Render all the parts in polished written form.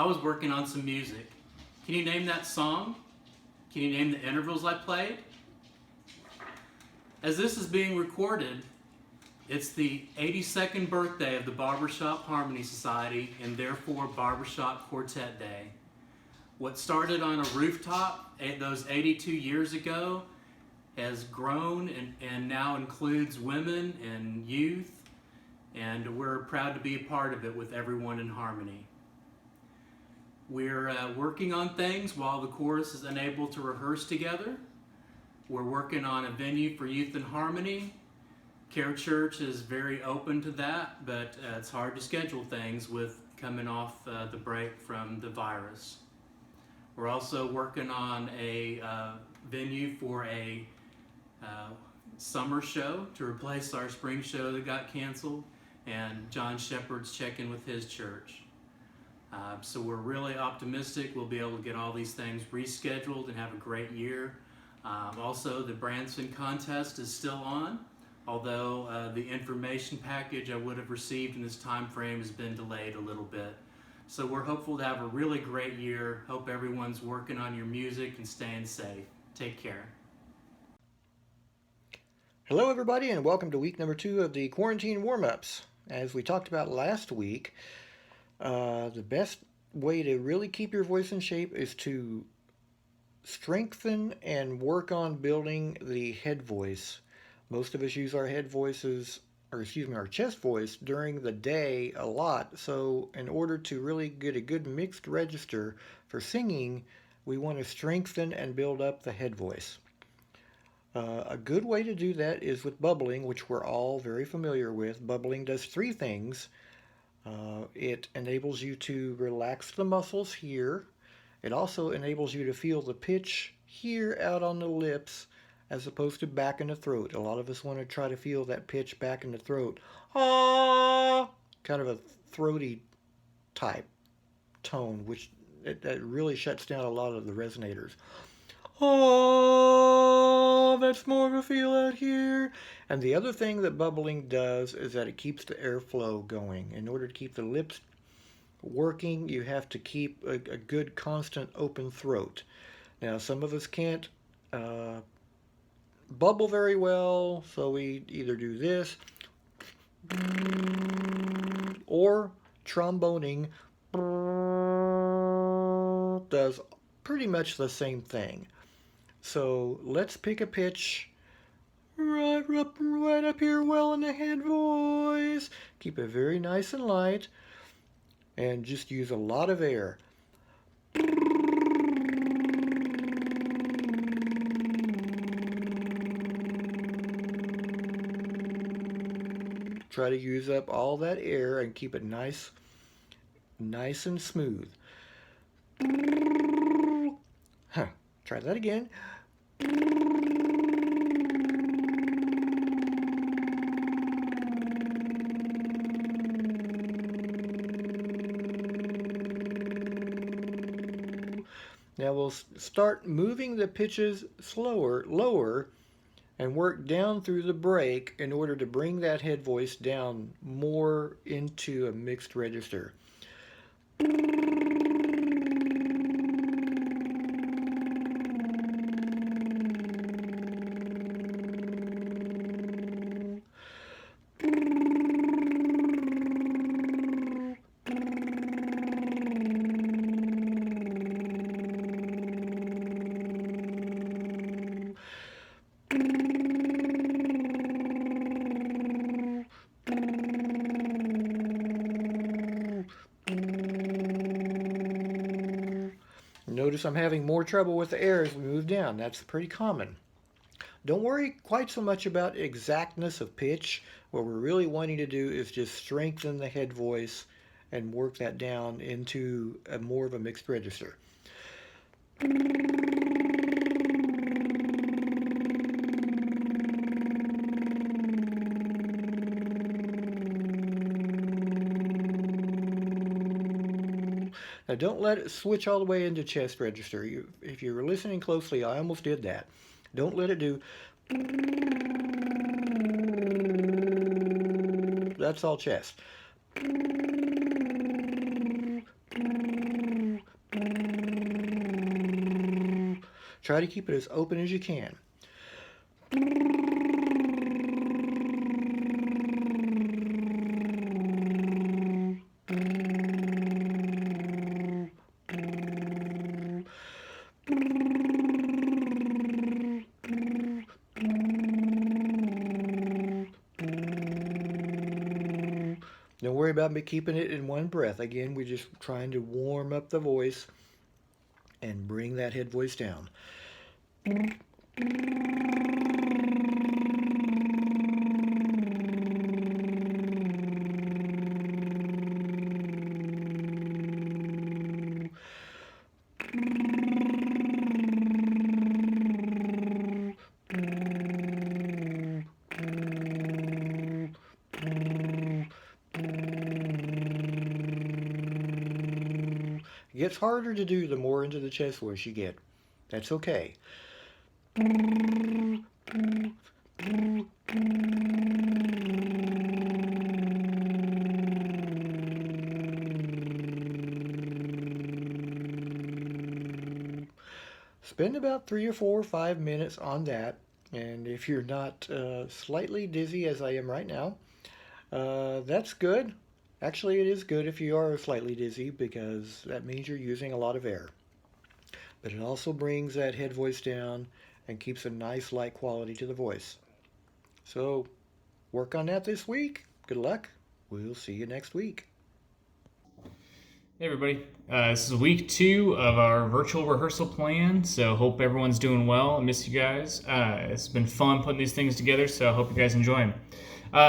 I was working on some music. Can you name that song? Can you name the intervals I played? As this is being recorded, it's the 82nd birthday of the Barbershop Harmony Society and therefore Barbershop Quartet Day. What started on a rooftop those 82 years ago has grown and now includes women and youth, and we're proud to be a part of it with everyone in harmony. We're working on things while the chorus is unable to rehearse together. We're working on a venue for Youth in Harmony. Care Church is very open to that, but it's hard to schedule things with coming off the break from the virus. We're also working on a venue for a summer show to replace our spring show that got canceled, and John Shepherd's checking with his church. So we're really optimistic we'll be able to get all these things rescheduled and have a great year. Also, the Branson contest is still on, although the information package I would have received in this time frame has been delayed a little bit. So we're hopeful to have a really great year. Hope everyone's working on your music and staying safe. Take care. Hello everybody, and welcome to week number 2 of the quarantine warm-ups. As we talked about last week, the best way to really keep your voice in shape is to strengthen and work on building the head voice. Most of us use our head voices, our chest voice during the day a lot. So in order to really get a good mixed register for singing, we want to strengthen and build up the head voice. A good way to do that is with bubbling, which we're all very familiar with. Bubbling does 3 things. It enables you to relax the muscles here. It also enables you to feel the pitch here out on the lips as opposed to back in the throat. A lot of us want to try to feel that pitch back in the throat. Ah, kind of a throaty type tone, which that really shuts down a lot of the resonators. Oh, that's more of a feel out here. And the other thing that bubbling does is that it keeps the airflow going. In order to keep the lips working, you have to keep a good constant open throat. Now, some of us can't bubble very well, so we either do this or tromboning does pretty much the same thing. So let's pick a pitch right up here well in the head voice. Keep it very nice and light and just use a lot of air. Try to use up all that air and keep it nice and smooth. Try that again. Now we'll start moving the pitches lower, and work down through the break in order to bring that head voice down more into a mixed register. Notice I'm having more trouble with the air as we move down. That's pretty common. Don't worry quite so much about exactness of pitch. What we're really wanting to do is just strengthen the head voice and work that down into more of a mixed register. Now don't let it switch all the way into chest register. If you were listening closely, I almost did that. Don't let it do. That's all chest. Try to keep it as open as you can. Don't worry about me keeping it in one breath. Again, we're just trying to warm up the voice and bring that head voice down. It gets harder to do the more into the chest voice you get. That's okay. Spend about 3 or 4 or 5 minutes on that. And if you're not slightly dizzy as I am right now, that's good. Actually, it is good if you are slightly dizzy because that means you're using a lot of air. But it also brings that head voice down and keeps a nice light quality to the voice. So work on that this week. Good luck. We'll see you next week. Hey everybody, this is week 2 of our virtual rehearsal plan, so hope everyone's doing well. I miss you guys. It's been fun putting these things together, so I hope you guys enjoy them.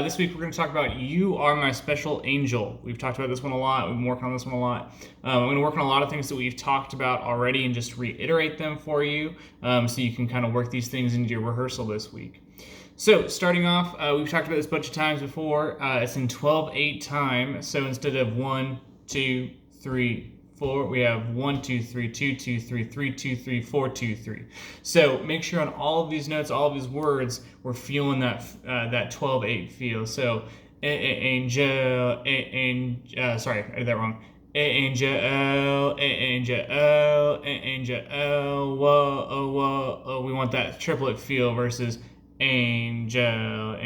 This week we're going to talk about You Are My Special Angel. We've talked about this one a lot. We've been working on this one a lot. I'm going to work on a lot of things that we've talked about already and just reiterate them for you so you can kind of work these things into your rehearsal this week. So starting off, we've talked about this a bunch of times before. It's in 12/8 time, so instead of 1, 2, 3, 4, we have 1, 2, 3, 2, 2, 3, 3, 2, 3, 4, 2, 3. So make sure on all of these notes, all of these words, we're feeling that 12/8 feel. So angel, sorry, I did that wrong. Angel, whoa, whoa. We want that triplet feel versus angel.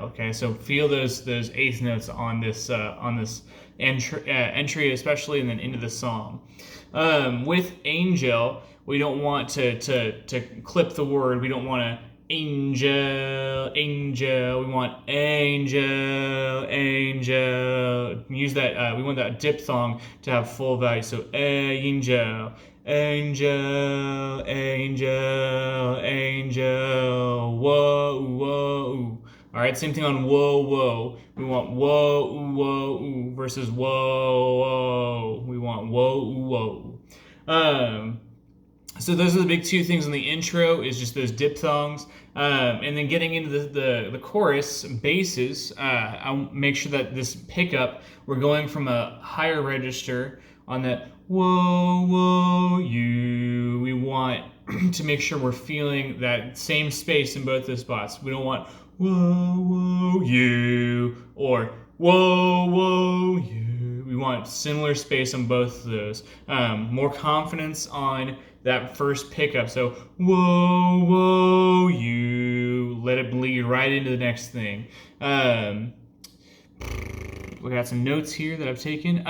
Okay, so feel those eighth notes on this entry especially, and then into the song. With angel, we don't want to clip the word. We don't want to angel. We want angel. Use that. We want that diphthong to have full value. So angel. Whoa. All right, same thing on whoa. We want whoa versus whoa. We want whoa. So those are the big two things in the intro, is just those diphthongs. And then getting into the chorus basses, I'll make sure that this pickup, we're going from a higher register on that whoa, you. We want to make sure we're feeling that same space in both those spots. We don't want whoa, you, or whoa, you. We want similar space on both of those. More confidence on that first pickup. So whoa, you. Let it bleed right into the next thing. We got some notes here that I've taken.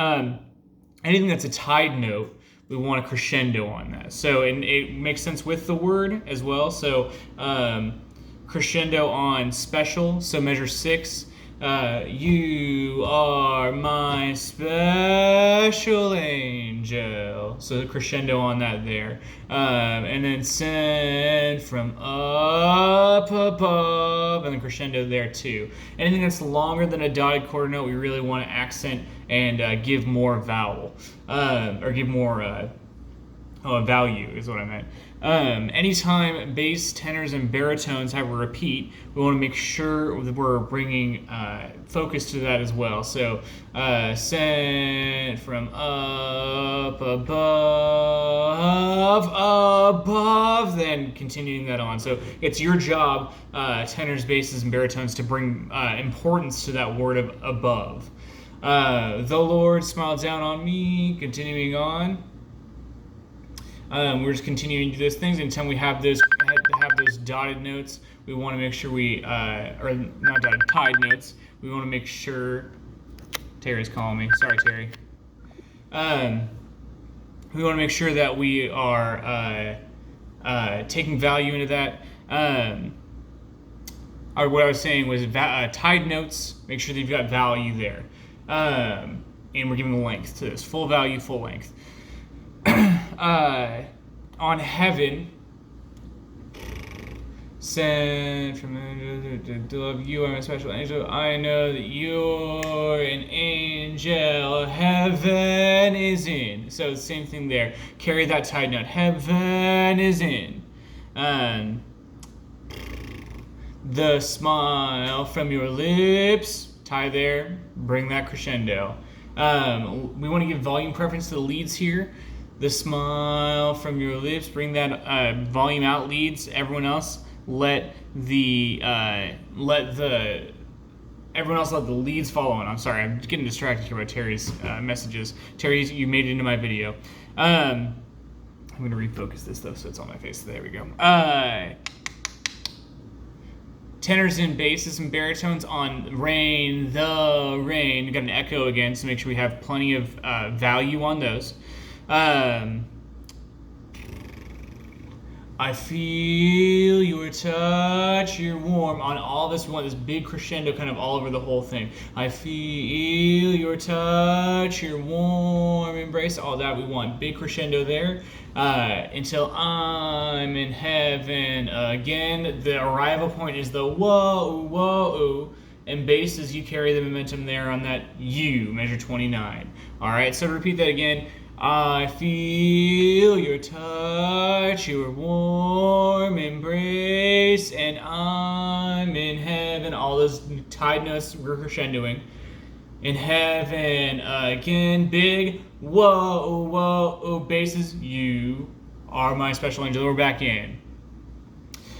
Anything that's a tied note, we want a crescendo on that. So, and it makes sense with the word as well. So, crescendo on special, so measure 6. You are my special angel. So the crescendo on that there. And then send from up above, and then crescendo there too. Anything that's longer than a dotted quarter note, we really want to accent and give more vowel, or give more value is what I meant. Anytime bass, tenors, and baritones have a repeat, we want to make sure that we're bringing focus to that as well. So, sent from up above, then continuing that on. So it's your job, tenors, basses, and baritones, to bring importance to that word of above. The Lord smiled down on me, continuing on. We're just continuing to do those things. Anytime we have those dotted notes, we want to make sure or not dotted, tied notes. We want to make sure. Terry's calling me. Sorry, Terry. We want to make sure that we are taking value into that. Or what I was saying was tied notes. Make sure that you've got value there, and we're giving length to this. Full value, full length. On heaven, sent from to love you. I'm a special angel. I know that you're an angel. Heaven is in. So same thing there. Carry that tied note. Heaven is in. The smile from your lips. Tie there. Bring that crescendo. We want to give volume preference to the leads here. The smile from your lips. Bring that volume out, leads. Everyone else, let the leads follow on. I'm sorry, I'm getting distracted here by Terry's messages. Terry, you made it into my video. I'm going to refocus this though, so it's on my face. There we go. Tenors and basses and baritones on rain, the rain. We got an echo again, so make sure we have plenty of value on those. I feel your touch, your warm. On all this, we want this big crescendo kind of all over the whole thing. I feel your touch, your warm embrace. All that we want. Big crescendo there. Until I'm in heaven again. The arrival point is the whoa, whoa. And basses, you carry the momentum there on that U, measure 29. All right, so to repeat that again. I feel your touch, your warm embrace, and I'm in heaven. All those tied notes we're crescendoing. In heaven again, big whoa, whoa, basses. You are my special angel. We're back in.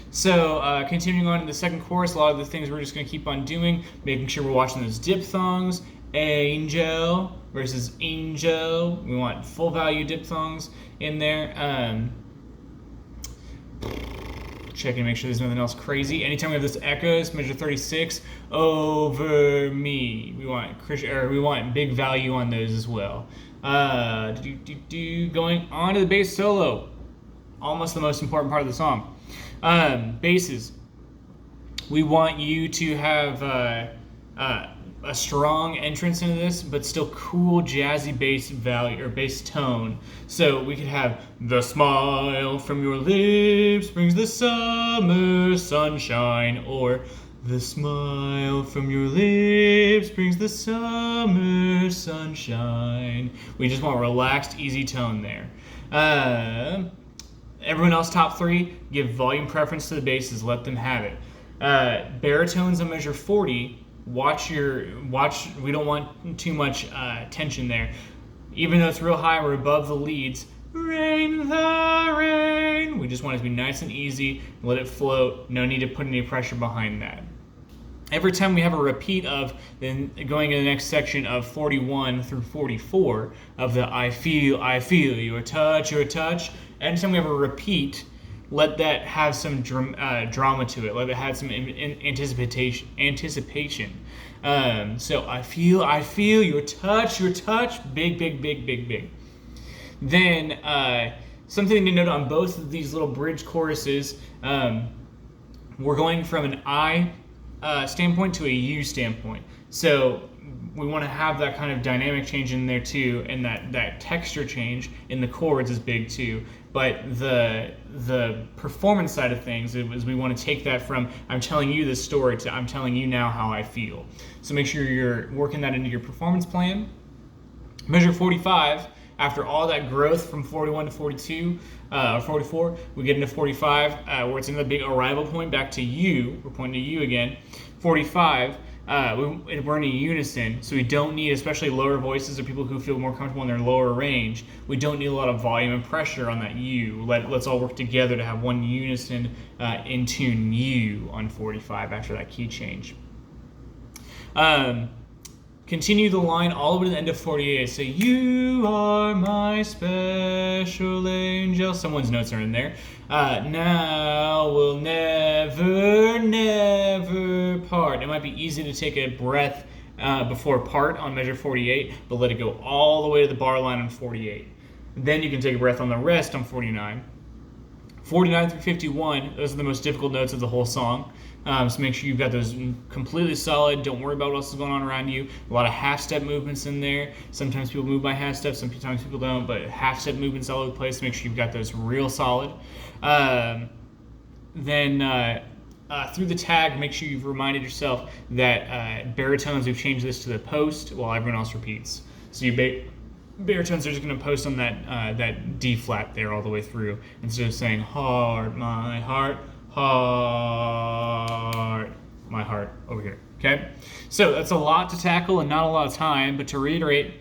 So continuing on in the second chorus, a lot of the things we're just going to keep on doing, making sure we're watching those diphthongs. Angel versus angel. We want full value diphthongs in there. Checking to make sure there's nothing else crazy. Anytime we have this echoes, measure 36 over me. We want big value on those as well. Going on to the bass solo. Almost the most important part of the song. Basses. We want you to have a strong entrance into this, but still cool, jazzy bass value or bass tone. So we could have the smile from your lips brings the summer sunshine, or the smile from your lips brings the summer sunshine. We just want relaxed, easy tone there. Everyone else, top three, give volume preference to the basses. Let them have it. Baritones on measure 40. Watch. We don't want too much tension there. Even though it's real high, we're above the leads. Rain, the rain. We just want it to be nice and easy. Let it float. No need to put any pressure behind that. Every time we have a repeat of, then going into the next section of 41 through 44 of the I feel your touch. Anytime we have a repeat, let that have some drama to it. Let it have some anticipation. So I feel your touch, big. Then something to note on both of these little bridge choruses, we're going from an I standpoint to a U standpoint. So we want to have that kind of dynamic change in there too, and that texture change in the chords is big too. But the performance side of things is we want to take that from I'm telling you this story to I'm telling you now how I feel. So make sure you're working that into your performance plan. Measure 45, after all that growth from 41 to 42, 44, we get into 45, where it's another big arrival point back to you. We're pointing to you again. 45, we're in a unison, so we don't need, especially lower voices or people who feel more comfortable in their lower range, we don't need a lot of volume and pressure on that U. Let's all work together to have one unison in tune U on 45 after that key change. continue the line all the way to the end of 48. Say, you are my special angel. Someone's notes are in there. Now we'll never, never part. It might be easy to take a breath before part on measure 48, but let it go all the way to the bar line on 48. Then you can take a breath on the rest on 49. 49 through 51, those are the most difficult notes of the whole song. So make sure you've got those completely solid. Don't worry about what else is going on around you. A lot of half-step movements in there. Sometimes people move by half-step, sometimes people don't, but half-step movements all over the place. Make sure you've got those real solid. Then through the tag, make sure you've reminded yourself that baritones, we've changed this to the post while everyone else repeats. So baritones are just going to post on that D flat there all the way through instead of saying heart, my heart, my heart over here. Okay, so that's a lot to tackle and not a lot of time. But to reiterate,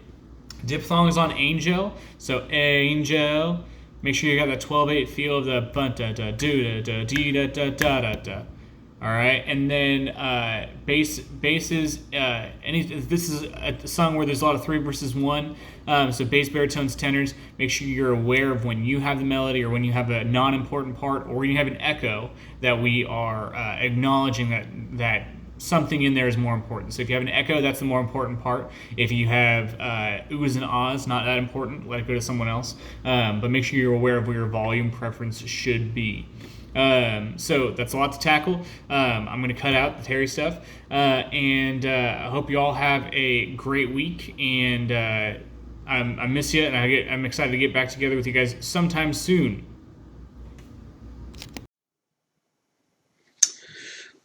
diphthong is on angel. So angel. Make sure you got that 12/8 feel of the da da do da da dee da da da da da. All right, and then basses. This is a song where there's a lot of 3 versus 1. So bass, baritones, tenors. Make sure you're aware of when you have the melody or when you have a non-important part or when you have an echo that we are acknowledging that something in there is more important. So if you have an echo, that's the more important part. If you have oohs and ahs, not that important. Let it go to someone else. But make sure you're aware of where your volume preference should be. So that's a lot to tackle. I'm going to cut out the Terry stuff. And I hope you all have a great week. And I miss you, and I'm excited to get back together with you guys sometime soon.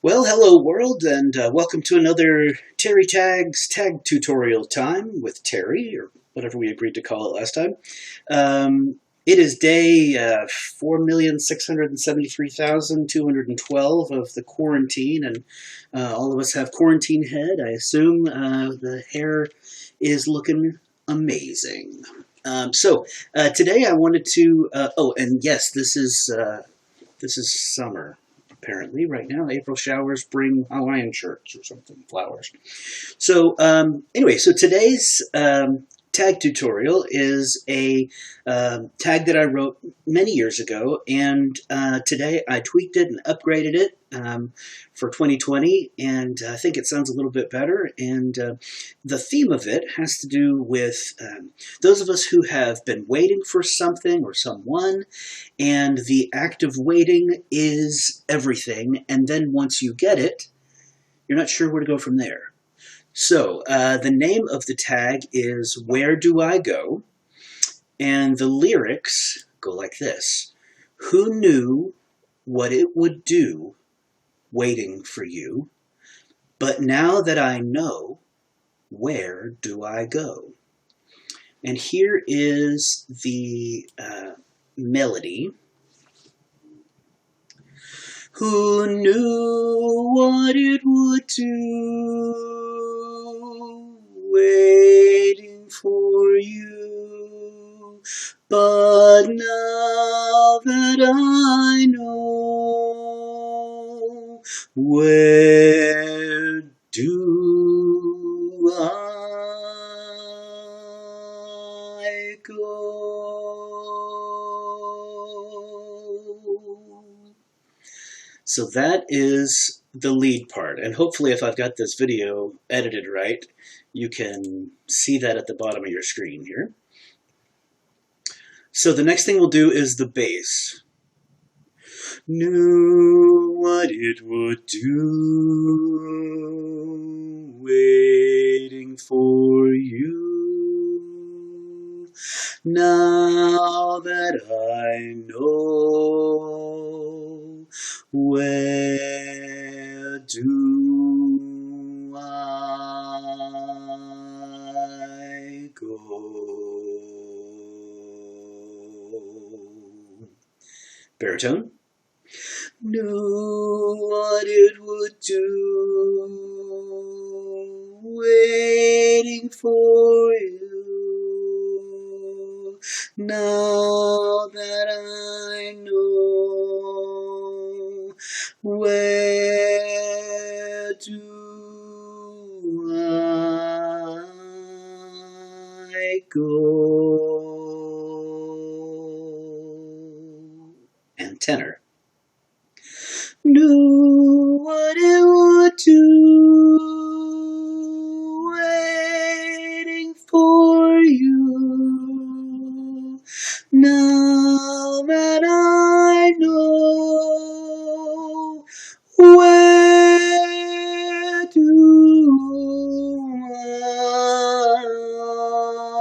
Well, hello world, and welcome to another Terry Tags tag tutorial time with Terry, or whatever we agreed to call it last time. It is day 4,673,212 of the quarantine, and all of us have quarantine head. I assume the hair is looking amazing. So today I wanted to. Oh, and yes, this is summer. Apparently, right now, April showers bring Hawaiian shirts or something, flowers. So anyway, so today's tag tutorial is a tag that I wrote many years ago, and today I tweaked it and upgraded it for 2020, and I think it sounds a little bit better. And the theme of it has to do with those of us who have been waiting for something or someone, and the act of waiting is everything, and then once you get it, you're not sure where to go from there. So the name of the tag is Where Do I Go? And the lyrics go like this. Who knew what it would do waiting for you? But now that I know, where do I go? And here is the melody. Who knew what it would do waiting for you? But now that I know, where do I go? So that is the lead part, and hopefully if I've got this video edited right, you can see that at the bottom of your screen here. So the next thing we'll do is the bass. Knew what it would do waiting for you. Now that I know, where do I go? Baritone. Knew what it would do waiting for you. Now that I know, where do I tenor. Knew what it would do, waiting for you. Now that I know, where do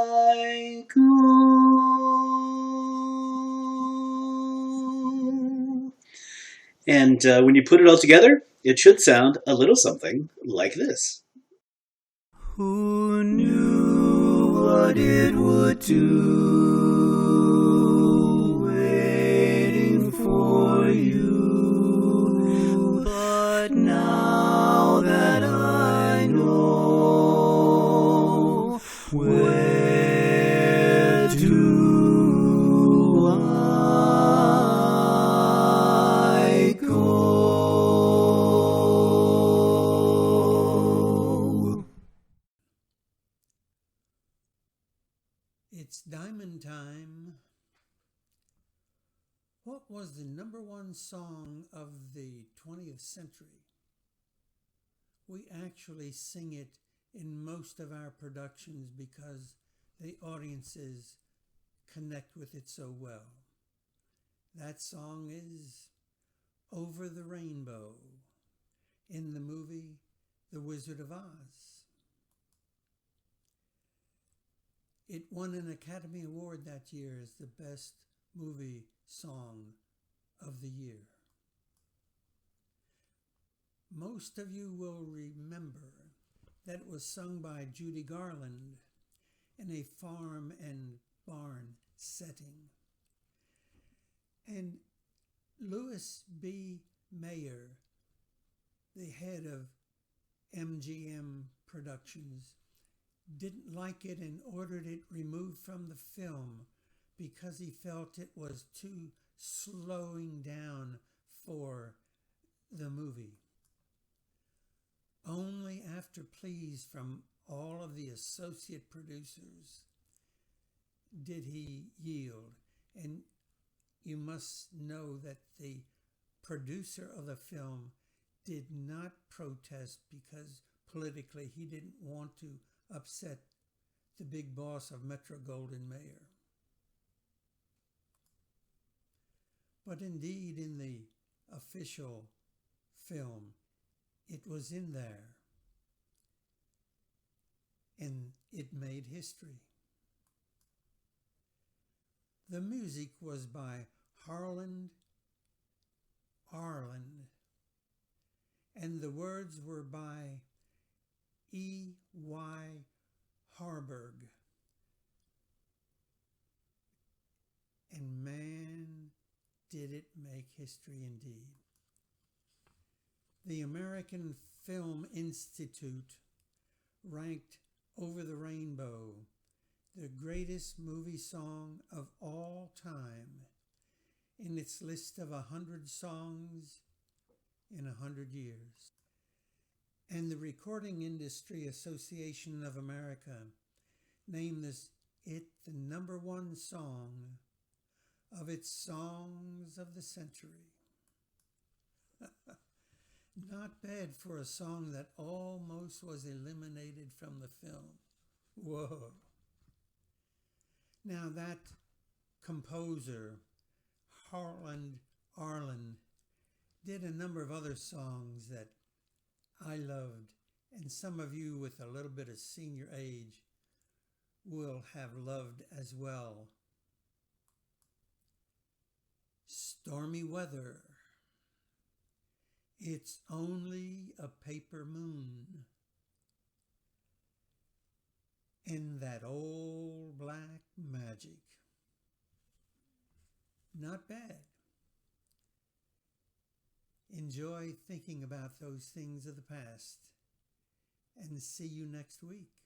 I go? And when you put it all together, it should sound a little something like this. Who knew what it would do, waiting for you, but now that I know, where do I go? It's Diamond Time. What was the #1 song of the 20th century? We actually sing it in most of our productions because the audiences connect with it so well. That song is Over the Rainbow in the movie The Wizard of Oz. It won an Academy Award that year as the best movie song of the year. Most of you will remember that it was sung by Judy Garland in a farm and barn setting. And Louis B. Mayer, the head of MGM Productions, didn't like it and ordered it removed from the film because he felt it was too slowing down for the movie. Only after pleas from all of the associate producers did he yield. And you must know that the producer of the film did not protest because politically he didn't want to upset the big boss of Metro-Goldwyn-Mayer. But indeed, in the official film, it was in there, and it made history. The music was by Harland Arlen, and the words were by E.Y. Harburg. And man, did it make history indeed. The American Film Institute ranked Over the Rainbow the greatest movie song of all time in its list of 100 songs in 100 years. And the Recording Industry Association of America named it the #1 song of its songs of the century. Not bad for a song that almost was eliminated from the film. Whoa. Now that composer, Harland Arlen, did a number of other songs that I loved, and some of you with a little bit of senior age will have loved as well. Stormy Weather, It's Only a Paper Moon, and That Old Black Magic. Not bad. Enjoy thinking about those things of the past, and see you next week.